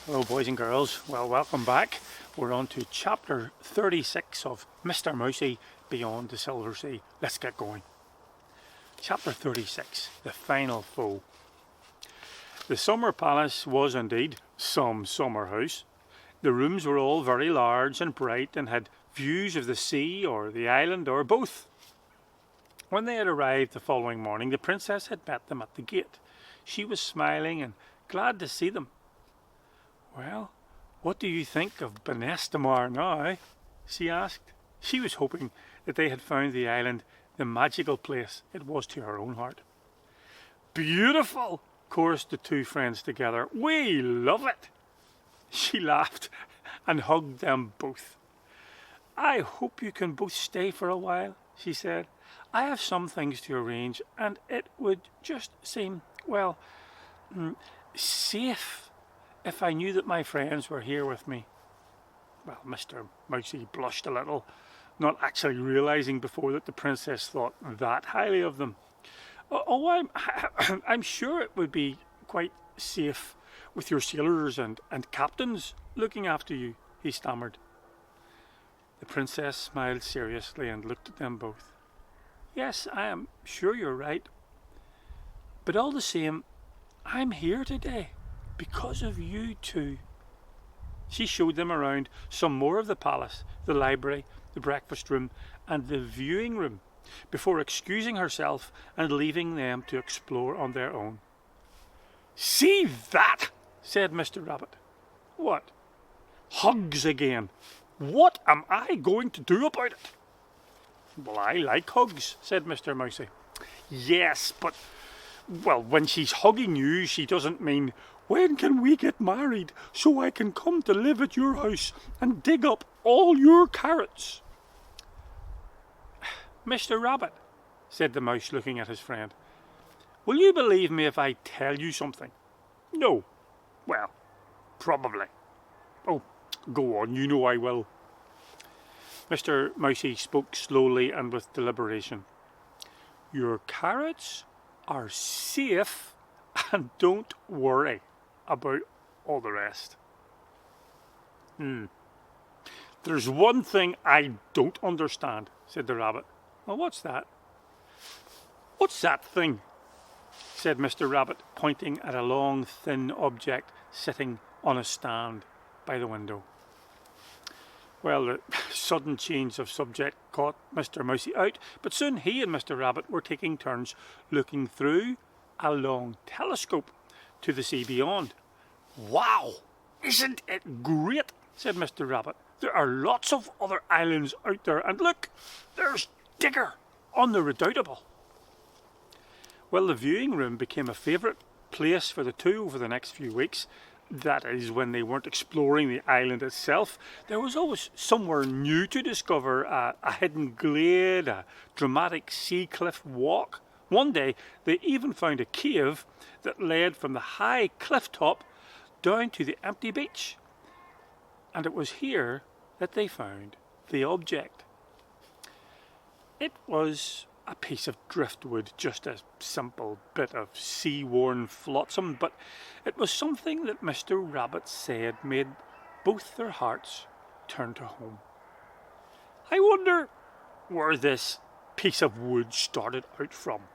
Hello boys and girls, well welcome back. We're on to chapter 36 of Mr. Mousey Beyond the Silver Sea. Let's get going. Chapter 36, The Final Foe. The summer palace was indeed some summer house. The rooms were all very large and bright and had views of the sea or the island or both. When they had arrived the following morning, the princess had met them at the gate. She was smiling and glad to see them. "Well, what do you think of Benestamar now?" she asked. She was hoping that they had found the island the magical place it was to her own heart. "Beautiful!" chorused the two friends together. "We love it!" She laughed and hugged them both. "I hope you can both stay for a while," she said. "I have some things to arrange, and it would just seem, well, safe if I knew that my friends were here with me." Well, Mr. Mousey blushed a little, not actually realizing before that the princess thought that highly of them. I'm sure it would be quite safe with your sailors and captains looking after you," he stammered. The princess smiled seriously and looked at them both. "Yes, I am sure you're right. But all the same, I'm here today because of you two." She showed them around some more of the palace, the library, the breakfast room, and the viewing room, before excusing herself and leaving them to explore on their own. "See that!" said Mr. Rabbit. "What?" "Hugs again. What am I going to do about it?" "Well, I like hugs," said Mr. Mousey. "Yes, but, well, when she's hugging you, she doesn't mean, 'When can we get married so I can come to live at your house and dig up all your carrots?'" "Mr. Rabbit," said the mouse, looking at his friend, "will you believe me if I tell you something?" "No." "Well, probably." "Oh, go on, you know I will." Mr. Mousey spoke slowly and with deliberation. "Your carrots are safe, and don't worry about all the rest." "There's one thing I don't understand," said the rabbit. "Well, what's that?" "What's that thing?" said Mr. Rabbit, pointing at a long, thin object sitting on a stand by the window. Well, the sudden change of subject caught Mr. Mousey out, but soon he and Mr. Rabbit were taking turns looking through a long telescope to the sea beyond. "Wow! Isn't it great?" said Mr. Rabbit. "There are lots of other islands out there, and look, there's Digger on the Redoubtable." Well, the viewing room became a favourite place for the two over the next few weeks. That is, when they weren't exploring the island itself. There was always somewhere new to discover, a hidden glade, a dramatic sea cliff walk. One day they even found a cave that led from the high cliff top down to the empty beach. And it was here that they found the object. It was a piece of driftwood, just a simple bit of sea-worn flotsam, but it was something that Mr. Rabbit said made both their hearts turn to home. "I wonder where this piece of wood started out from."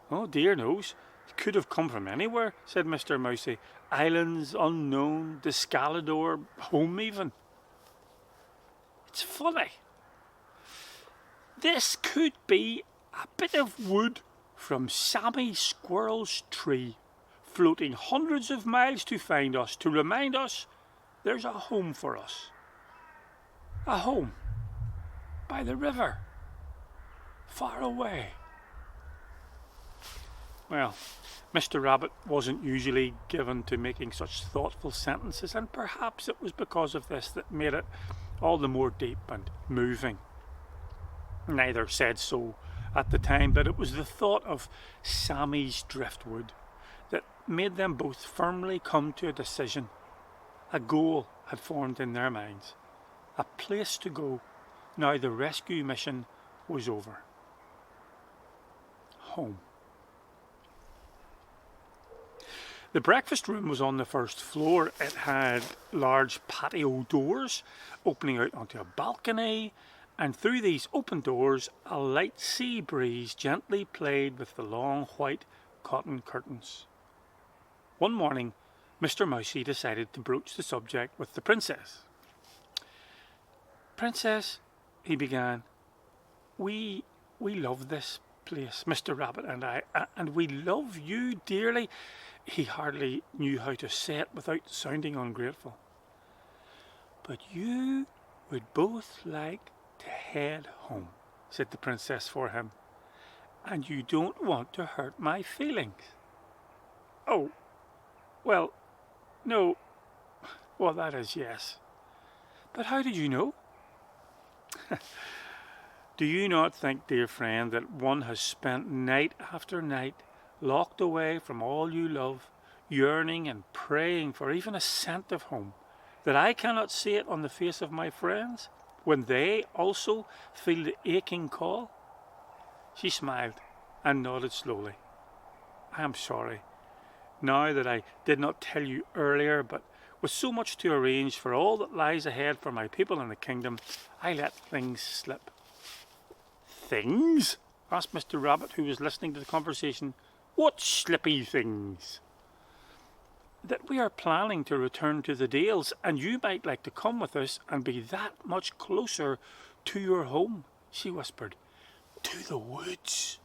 "Oh dear knows. It could have come from anywhere," said Mr. Mousey. "Islands unknown, Descalador, home even. It's funny. This could be a bit of wood from Sammy Squirrel's tree, floating hundreds of miles to find us, to remind us there's a home for us. A home by the river, far away." Well, Mr. Rabbit wasn't usually given to making such thoughtful sentences, and perhaps it was because of this that made it all the more deep and moving. Neither said so at the time, but it was the thought of Sammy's driftwood that made them both firmly come to a decision. A goal had formed in their minds, a place to go now the rescue mission was over. Home. The breakfast room was on the first floor. It had large patio doors opening out onto a balcony, and through these open doors a light sea breeze gently played with the long white cotton curtains. One morning, Mr. Mousey decided to broach the subject with the princess. "Princess," he began, we love this place, Mr. Rabbit and I, and we love you dearly." He hardly knew how to say it without sounding ungrateful. "But you would both like to head home," said the princess for him, "and you don't want to hurt my feelings." "Oh, well, no, well, that is yes. But how did you know?" "Do you not think, dear friend, that one has spent night after night locked away from all you love, yearning and praying for even a scent of home, that I cannot see it on the face of my friends, when they also feel the aching call?" She smiled and nodded slowly. "I am sorry, now that I did not tell you earlier, but with so much to arrange for all that lies ahead for my people in the kingdom, I let things slip." "Things?" asked Mr. Rabbit, who was listening to the conversation. "What slippy things?" "That we are planning to return to the Dales, and you might like to come with us and be that much closer to your home," she whispered. "To the woods."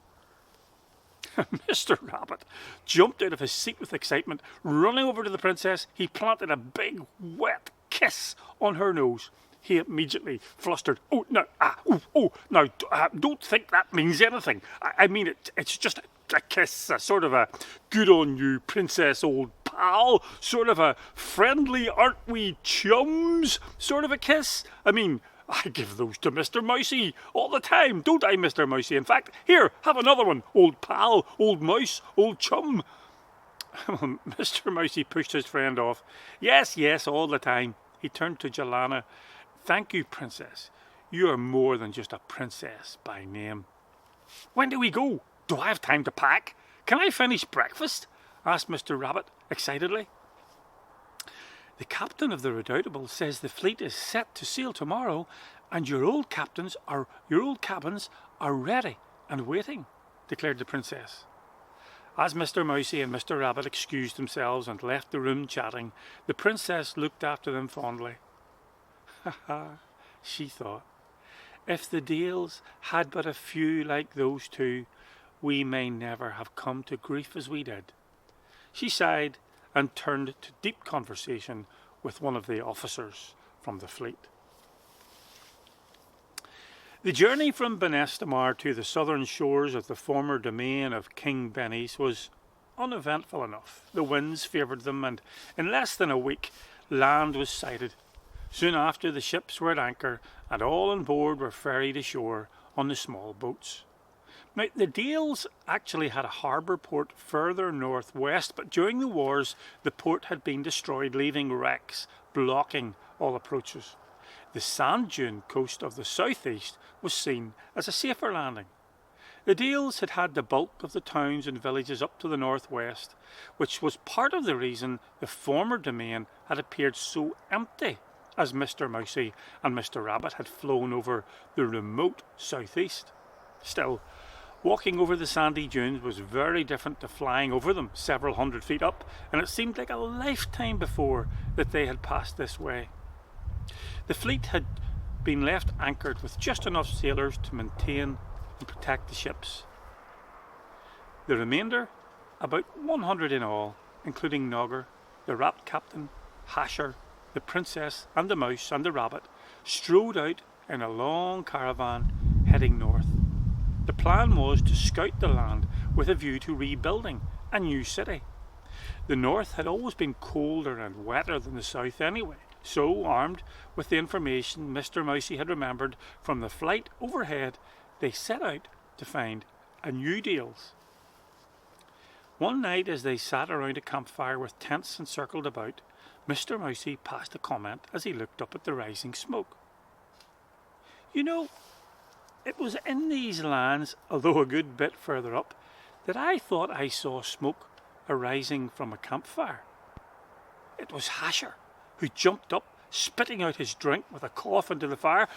Mr. Rabbit jumped out of his seat with excitement. Running over to the princess, he planted a big wet kiss on her nose. He immediately flustered. "Oh, no, now, don't think that means anything. I mean, it's just a kiss, a sort of a good on you, princess, old pal, sort of a friendly, aren't we chums sort of a kiss. I mean, I give those to Mr. Mousey all the time, don't I, Mr. Mousey? In fact, here, have another one, old pal, old mouse, old chum." Mr. Mousey pushed his friend off. Yes, all the time." He turned to Jilana. "Thank you, princess. You are more than just a princess by name." "When do we go? Do I have time to pack? Can I finish breakfast?" asked Mr. Rabbit excitedly. "The captain of the Redoubtable says the fleet is set to sail tomorrow, and your old cabins are ready and waiting," declared the princess. As Mr. Mousey and Mr. Rabbit excused themselves and left the room chatting, the princess looked after them fondly. "Ha ha," she thought, "if the Dales had but a few like those two, we may never have come to grief as we did." She sighed and turned to deep conversation with one of the officers from the fleet. The journey from Benestamar to the southern shores of the former domain of King Benny's was uneventful enough. The winds favoured them, and in less than a week land was sighted. Soon after, the ships were at anchor, and all on board were ferried ashore on the small boats. Now, the Dales actually had a harbour port further northwest, but during the wars the port had been destroyed, leaving wrecks blocking all approaches. The sand dune coast of the southeast was seen as a safer landing. The Dales had had the bulk of the towns and villages up to the northwest, which was part of the reason the former domain had appeared so empty, as Mr. Mousey and Mr. Rabbit had flown over the remote southeast. Still, walking over the sandy dunes was very different to flying over them several hundred feet up, and it seemed like a lifetime before that they had passed this way. The fleet had been left anchored with just enough sailors to maintain and protect the ships. The remainder, about 100 in all, including Nogger, the rat captain, Hasher, the princess and the mouse and the rabbit, strode out in a long caravan heading north. The plan was to scout the land with a view to rebuilding a new city. The north had always been colder and wetter than the south anyway, so, armed with the information Mr. Mousey had remembered from the flight overhead, they set out to find a new Dales. One night, as they sat around a campfire with tents encircled about, Mr. Mousey passed a comment as he looked up at the rising smoke. "You know, it was in these lands, although a good bit further up, that I thought I saw smoke arising from a campfire. It was Hasher, who jumped up, spitting out his drink with a cough into the fire.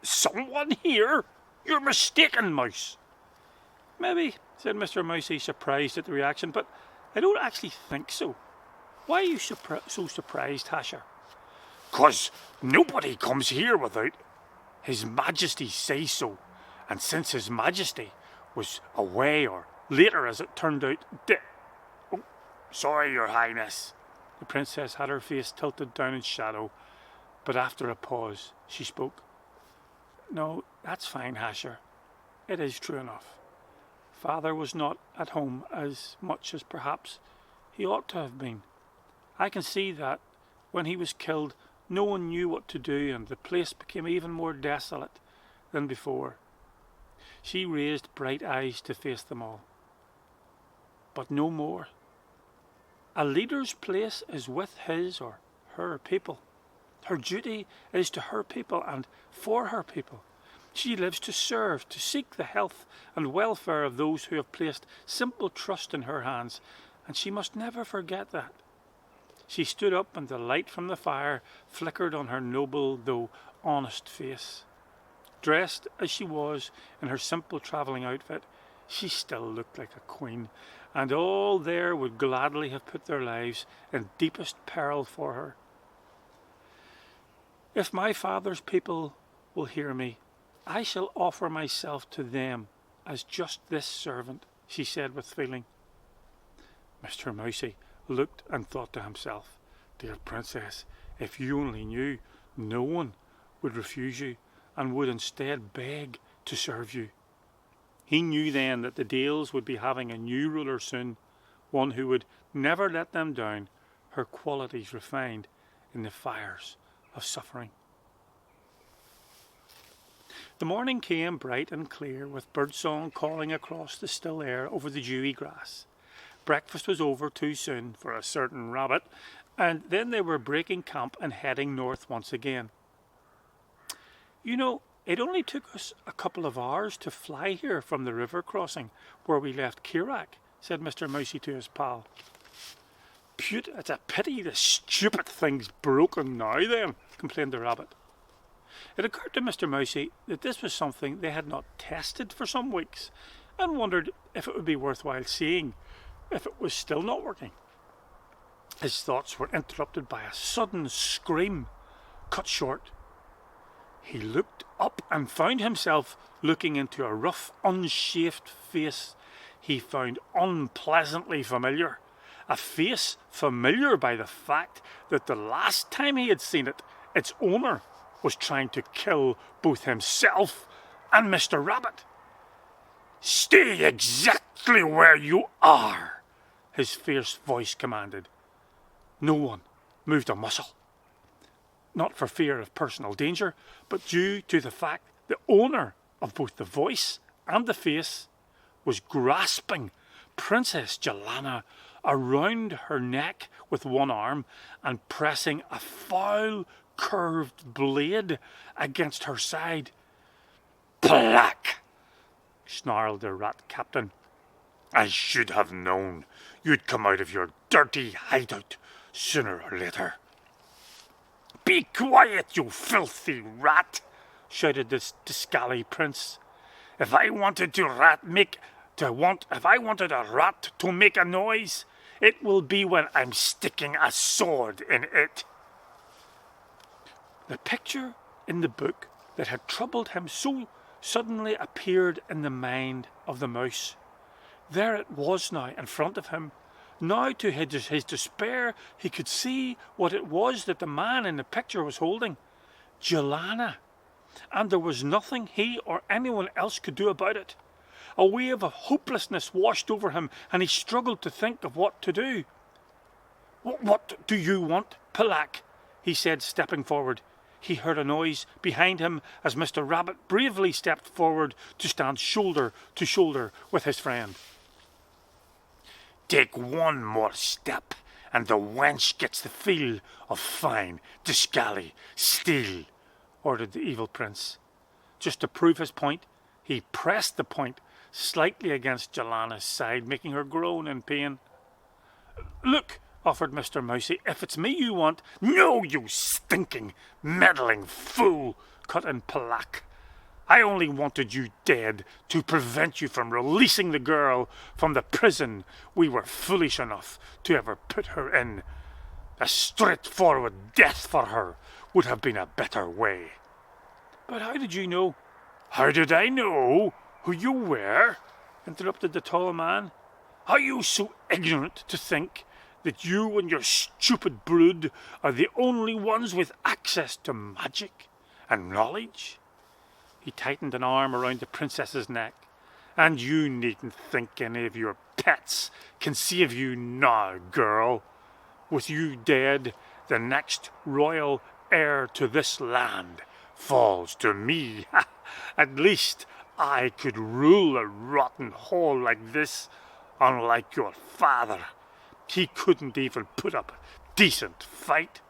"Someone here? You're mistaken, Mouse." "Maybe," said Mr. Mousey, surprised at the reaction, "but I don't actually think so. Why are you so surprised, Hasher?" "'Cause nobody comes here without His Majesty say so, and since His Majesty was away, or later as it turned out, Oh, sorry, Your Highness." The princess had her face tilted down in shadow, but after a pause she spoke. "No, that's fine, Hasher. It is true enough. Father was not at home as much as perhaps he ought to have been. I can see that when he was killed, no one knew what to do, and the place became even more desolate than before." She raised bright eyes to face them all. "But no more. A leader's place is with his or her people. Her duty is to her people and for her people. She lives to serve, to seek the health and welfare of those who have placed simple trust in her hands, and she must never forget that." She stood up, and the light from the fire flickered on her noble though honest face. Dressed as she was in her simple travelling outfit, she still looked like a queen, and all there would gladly have put their lives in deepest peril for her. "If my father's people will hear me, I shall offer myself to them as just this servant," she said with feeling. Mr. Mousey looked and thought to himself, "Dear princess, if you only knew, no one would refuse you and would instead beg to serve you." He knew then that the Dales would be having a new ruler soon, one who would never let them down, her qualities refined in the fires of suffering. The morning came bright and clear, with birdsong calling across the still air over the dewy grass. Breakfast was over too soon for a certain rabbit, and then they were breaking camp and heading north once again. "You know, it only took us a couple of hours to fly here from the river crossing where we left Kirak," said Mr. Mousey to his pal. "Put, it's a pity the stupid thing's broken now then," complained the rabbit. It occurred to Mr. Mousey that this was something they had not tested for some weeks, and wondered if it would be worthwhile seeing if it was still not working. His thoughts were interrupted by a sudden scream, cut short. He looked up and found himself looking into a rough, unshaved face he found unpleasantly familiar. A face familiar by the fact that the last time he had seen it, its owner was trying to kill both himself and Mr. Rabbit. "Stay exactly where you are," his fierce voice commanded. No one moved a muscle. Not for fear of personal danger, but due to the fact the owner of both the voice and the face was grasping Princess Jilana around her neck with one arm and pressing a foul curved blade against her side. "Black!" snarled the rat captain. "I should have known you'd come out of your dirty hideout sooner or later." "Be quiet, you filthy rat!" shouted this scally prince. If I wanted a rat to make a noise, it will be when I'm sticking a sword in it." The picture in the book that had troubled him so suddenly appeared in the mind of the mouse. There it was now in front of him. Now, to his despair, he could see what it was that the man in the picture was holding. Jilana. And there was nothing he or anyone else could do about it. A wave of hopelessness washed over him, and he struggled to think of what to do. What do you want, Palak?" he said, stepping forward. He heard a noise behind him as Mr. Rabbit bravely stepped forward to stand shoulder to shoulder with his friend. "Take one more step, and the wench gets the feel of fine, discally steel," ordered the evil prince. Just to prove his point, he pressed the point slightly against Jilana's side, making her groan in pain. "Look," offered Mr. Mousey, "if it's me you want—" "No, you stinking, meddling fool," cut in Palak. "I only wanted you dead to prevent you from releasing the girl from the prison we were foolish enough to ever put her in. A straightforward death for her would have been a better way." "But how did you know—" "How did I know who you were?" interrupted the tall man. "Are you so ignorant to think that you and your stupid brood are the only ones with access to magic and knowledge?" He tightened an arm around the princess's neck. "And you needn't think any of your pets can save you now, girl. With you dead, the next royal heir to this land falls to me. At least I could rule a rotten hole like this, unlike your father. He couldn't even put up a decent fight."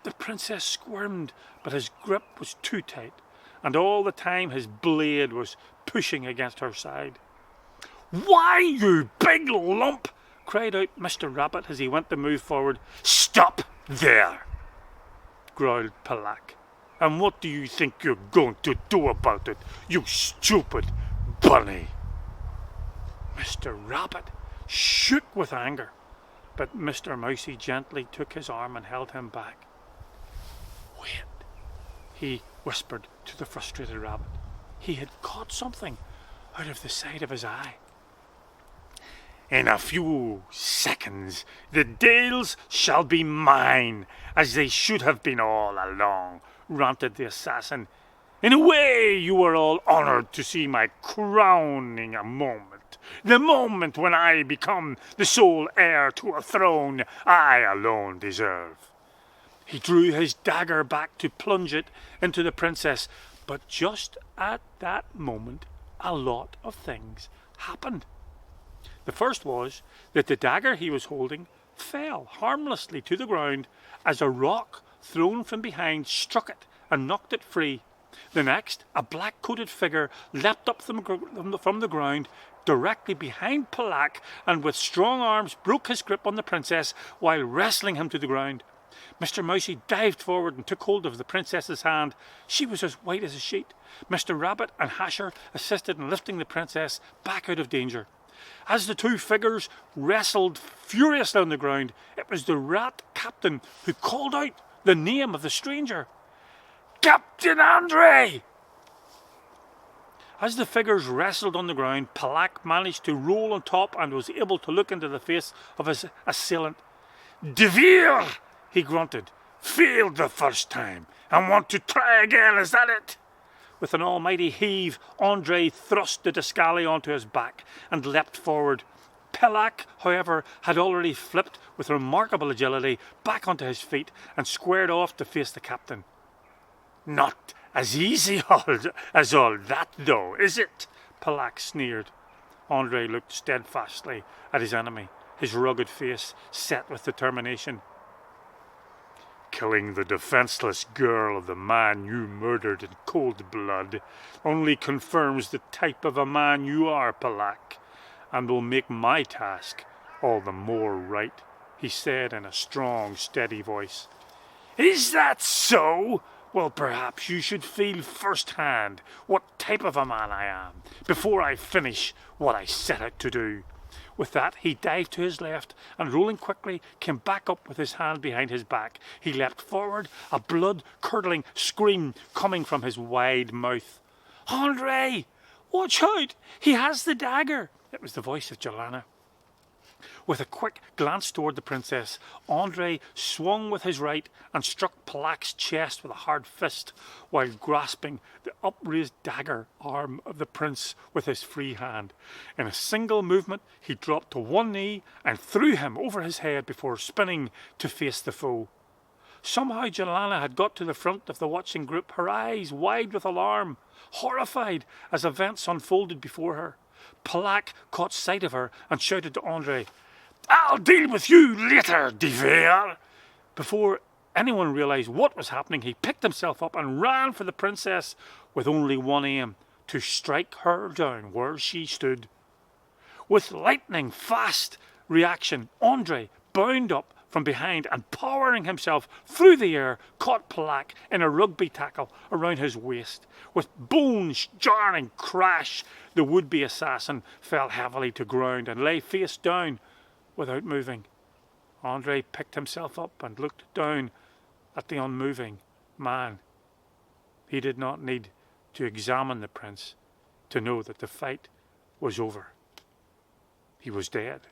The princess squirmed, but his grip was too tight, and all the time his blade was pushing against her side. "Why, you big lump!" cried out Mr. Rabbit as he went to move forward. "Stop there!" growled Palak. "And what do you think you're going to do about it, you stupid bunny?" Mr. Rabbit shook with anger, but Mr. Mousey gently took his arm and held him back. "Wait," he whispered to the frustrated rabbit. He had caught something out of the side of his eye. "In a few seconds the Dales shall be mine, as they should have been all along," ranted the assassin. "In a way you were all honoured to see my crowning a moment, the moment when I become the sole heir to a throne I alone deserve." He drew his dagger back to plunge it into the princess, but just at that moment a lot of things happened. The first was that the dagger he was holding fell harmlessly to the ground as a rock thrown from behind struck it and knocked it free. The next, a black-coated figure leapt up from the ground directly behind Palak and with strong arms broke his grip on the princess while wrestling him to the ground. Mr. Mousey dived forward and took hold of the princess's hand. She was as white as a sheet. Mr. Rabbit and Hasher assisted in lifting the princess back out of danger. As the two figures wrestled furiously on the ground, it was the rat captain who called out the name of the stranger. "Captain Andre!" As the figures wrestled on the ground, Palak managed to roll on top and was able to look into the face of his assailant. "De Vere!" he grunted. "Failed the first time and want to try again, is that it?" With an almighty heave, Andre thrust the Discali onto his back and leapt forward. Palak, however, had already flipped with remarkable agility back onto his feet and squared off to face the captain. "Not as easy as all that, though, is it?" Palak sneered. Andre looked steadfastly at his enemy, his rugged face set with determination. "Killing the defenseless girl of the man you murdered in cold blood only confirms the type of a man you are, Palak, and will make my task all the more right," he said in a strong, steady voice. "Is that so? Well, perhaps you should feel firsthand what type of a man I am before I finish what I set out to do." With that, he dived to his left and, rolling quickly, came back up with his hand behind his back. He leapt forward, a blood-curdling scream coming from his wide mouth. "Andre! Watch out! He has the dagger!" It was the voice of Jilana. With a quick glance toward the princess, Andre swung with his right and struck Palak's chest with a hard fist, while grasping the upraised dagger arm of the prince with his free hand. In a single movement, he dropped to one knee and threw him over his head before spinning to face the foe. Somehow Jilana had got to the front of the watching group, her eyes wide with alarm, horrified as events unfolded before her. Palak caught sight of her and shouted to Andre, "I'll deal with you later, de Vere." Before anyone realized what was happening, he picked himself up and ran for the princess with only one aim, to strike her down where she stood. With lightning fast reaction, Andre bound up from behind and, powering himself through the air, caught Palak in a rugby tackle around his waist. With bones jarring crash, the would-be assassin fell heavily to ground and lay face down without moving. Andre picked himself up and looked down at the unmoving man. He did not need to examine the prince to know that the fight was over. He was dead.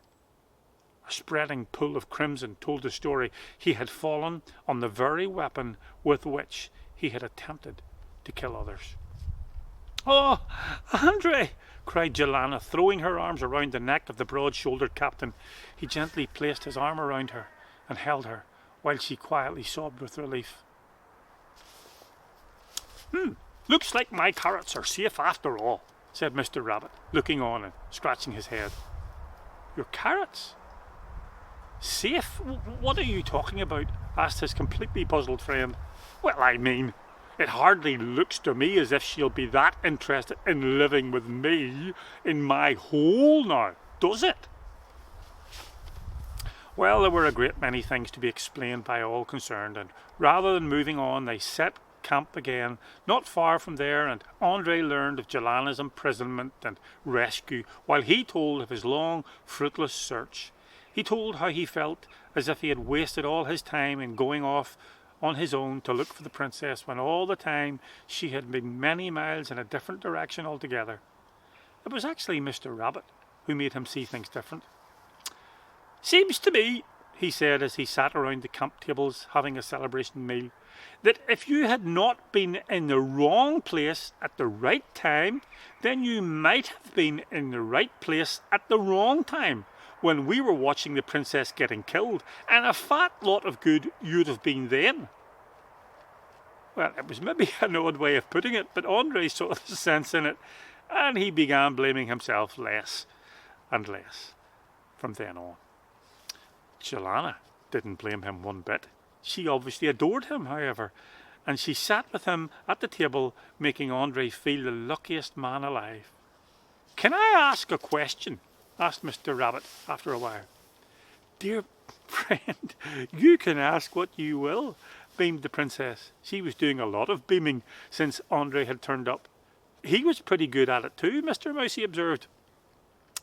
A spreading pool of crimson told the story. He had fallen on the very weapon with which he had attempted to kill others. "Oh, Andre!" cried Jilana, throwing her arms around the neck of the broad-shouldered captain. He gently placed his arm around her and held her, while she quietly sobbed with relief. Looks like my carrots are safe after all," said Mr. Rabbit, looking on and scratching his head. "Your carrots? Safe? What are you talking about?" asked his completely puzzled friend. "Well, I mean, it hardly looks to me as if she'll be that interested in living with me in my hole now, does it?" Well, there were a great many things to be explained by all concerned, and rather than moving on, they set camp again, not far from there, and Andre learned of Jilana's imprisonment and rescue, while he told of his long, fruitless search. He told how he felt as if he had wasted all his time in going off on his own to look for the princess, when all the time she had been many miles in a different direction altogether. It was actually Mr. Rabbit who made him see things different. "Seems to me," he said as he sat around the camp tables having a celebration meal, "that if you had not been in the wrong place at the right time, then you might have been in the right place at the wrong time when we were watching the princess getting killed, and a fat lot of good you'd have been then." Well, it was maybe an odd way of putting it, but Andre saw the sense in it, and he began blaming himself less and less from then on. Jilana didn't blame him one bit. She obviously adored him, however, and she sat with him at the table, making Andre feel the luckiest man alive. "Can I ask a question?" asked Mr. Rabbit after a while. "Dear friend, you can ask what you will," beamed the princess. She was doing a lot of beaming since Andre had turned up. "He was pretty good at it too," Mr. Mousey observed.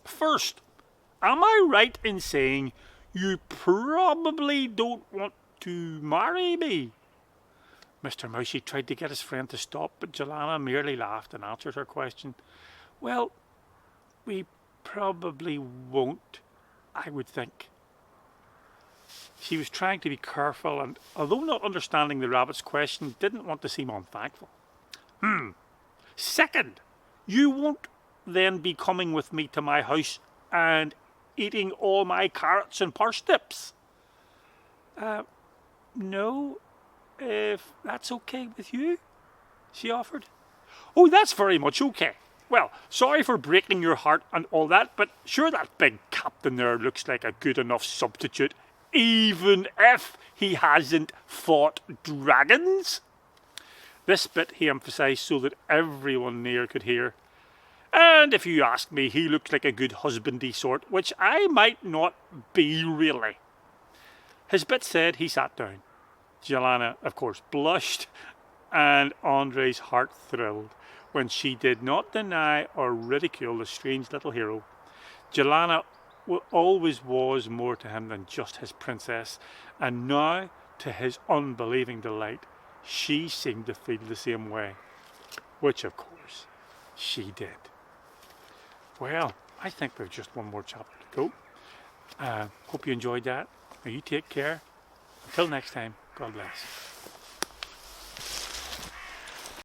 "First, am I right in saying you probably don't want to marry me?" Mr. Mousey tried to get his friend to stop, but Jilana merely laughed and answered her question. "Well, we probably won't, I would think." She was trying to be careful and, although not understanding the rabbit's question, didn't want to seem unthankful. "Second, you won't then be coming with me to my house and eating all my carrots and parsnips?" No, if that's okay with you," she offered. "Oh, that's very much okay. Well, sorry for breaking your heart and all that, but sure that big captain there looks like a good enough substitute, even if he hasn't fought dragons." This bit he emphasised so that everyone near could hear. "And if you ask me, he looks like a good husbandy sort, which I might not be really." His bit said, he sat down. Jilana, of course, blushed, and Andre's heart thrilled when she did not deny or ridicule the strange little hero. Jilana always was more to him than just his princess, and now, to his unbelieving delight, she seemed to feel the same way, which of course she did. Well, I think we've just one more chapter to go. Hope you enjoyed that. Now you take care. Until next time, God bless.